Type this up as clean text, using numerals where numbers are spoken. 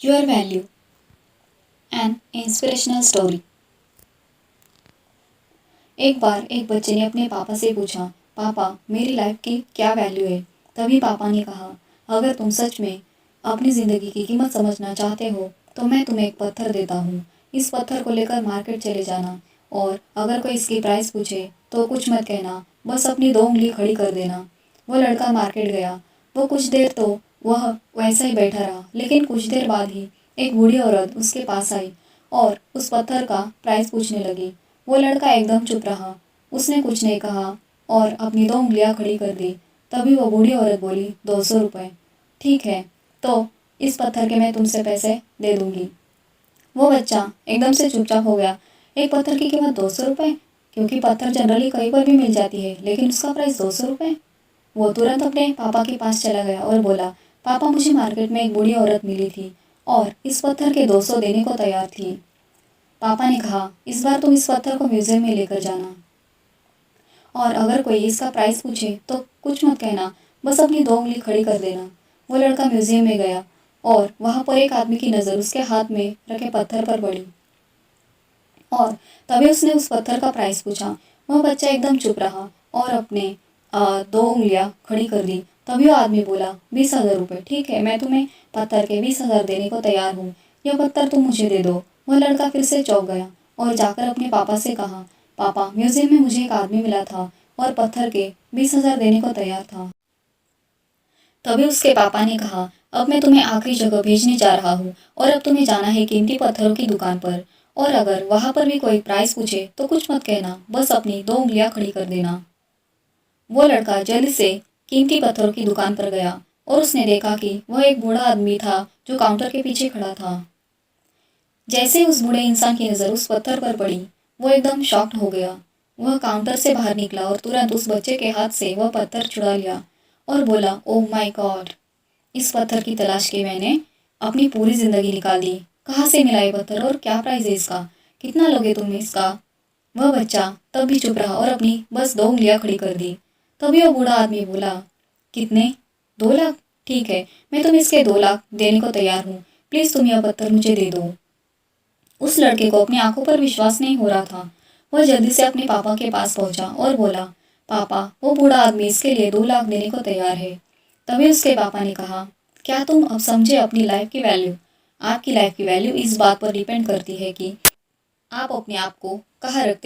Your value N inspirational story. एक बार एक बच्चे ने अपने पापा से पूछा, पापा मेरी लाइफ की क्या वैल्यू है। तभी पापा ने कहा, अगर तुम सच में अपनी ज़िंदगी की कीमत समझना चाहते हो तो मैं तुम्हें एक पत्थर देता हूँ। इस पत्थर को लेकर मार्केट चले जाना और अगर कोई इसकी प्राइस पूछे तो कुछ मत कहना, बस अपनी 2 उंगली खड़ी कर देना। वो लड़का मार्केट गया। वो कुछ देर तो वह वैसा ही बैठा रहा, लेकिन कुछ देर बाद ही एक बूढ़ी औरत उसके पास आई और उस पत्थर का प्राइस पूछने लगी। वो लड़का एकदम चुप रहा, उसने कुछ नहीं कहा और अपनी 2 उंगलियां खड़ी कर दी। तभी वो बूढ़ी औरत बोली, 200 रुपये। ठीक है, तो इस पत्थर के मैं तुमसे पैसे दे दूंगी। वो बच्चा एकदम से चुपचाप हो गया। एक पत्थर की कीमत 200 रुपये, क्योंकि पत्थर जनरली कहीं पर भी मिल जाती है, लेकिन उसका प्राइस 200 रुपये। वो तुरंत अपने पापा के पास चला गया और बोला, पापा मुझे मार्केट में एक बूढ़ी औरत मिली थी और इस पत्थर के 200 देने को तैयार थी। पापा ने कहा, इस बार तुम इस पत्थर को म्यूजियम में लेकर जाना और अगर कोई इसका प्राइस पूछे तो कुछ मत कहना, बस अपनी 2 उंगली खड़ी कर देना। वो लड़का म्यूजियम में गया और वहाँ पर एक आदमी की नज़र उसके हाथ में रखे पत्थर पर पड़ी और तभी उसने उस पत्थर का प्राइस पूछा। वह बच्चा एकदम चुप रहा और अपने 2 उंगलियां खड़ी कर दी। तभी वो आदमी बोला, 20,000 रुपये। ठीक है, मैं तुम्हें पत्थर के 20,000 देने को तैयार हूँ। यह पत्थर तुम मुझे दे दो। वह लड़का फिर से चौंक गया और जाकर अपने पापा से कहा, पापा म्यूजियम में मुझे एक आदमी मिला था और पत्थर के 20,000 देने को तैयार था। तभी उसके पापा ने कहा, अब मैं तुम्हें आखिरी जगह भेजने जा रहा हूँ और अब तुम्हें जाना है कीमती पत्थरों की दुकान पर, और अगर वहाँ पर भी कोई प्राइस पूछे तो कुछ मत कहना, बस अपनी 2 उंगलियां खड़ी कर देना। वो लड़का जल्दी से कीमती पत्थरों की दुकान पर गया और उसने देखा कि वह एक बूढ़ा आदमी था जो काउंटर के पीछे खड़ा था। जैसे ही उस बूढ़े इंसान की नज़र उस पत्थर पर पड़ी, वो एकदम शॉक्ड हो गया। वह काउंटर से बाहर निकला और तुरंत उस बच्चे के हाथ से वह पत्थर छुड़ा लिया और बोला, ओह माय गॉड, इस पत्थर की तलाश के मैंने अपनी पूरी ज़िंदगी निकाल दी। कहाँ से मिला ये पत्थर और क्या प्राइस है इसका? कितना लोगे तुम इसका? वह बच्चा तब भी चुप रहा और अपनी बस 2 उंगलियां खड़ी कर दी। तभी वो बूढ़ा आदमी बोला, कितने? 2 लाख? ठीक है, मैं तुम्हें इसके 2 लाख देने को तैयार हूँ। प्लीज़ तुम यह पत्थर मुझे दे दो। उस लड़के को अपनी आंखों पर विश्वास नहीं हो रहा था। वह जल्दी से अपने पापा के पास पहुंचा और बोला, पापा वो बूढ़ा आदमी इसके लिए 2 लाख देने को तैयार है। तभी उसके पापा ने कहा, क्या तुम अब समझे अपनी लाइफ की वैल्यू? आपकी लाइफ की वैल्यू इस बात पर डिपेंड करती है कि आप अपने आप को कहाँ रखते हैं।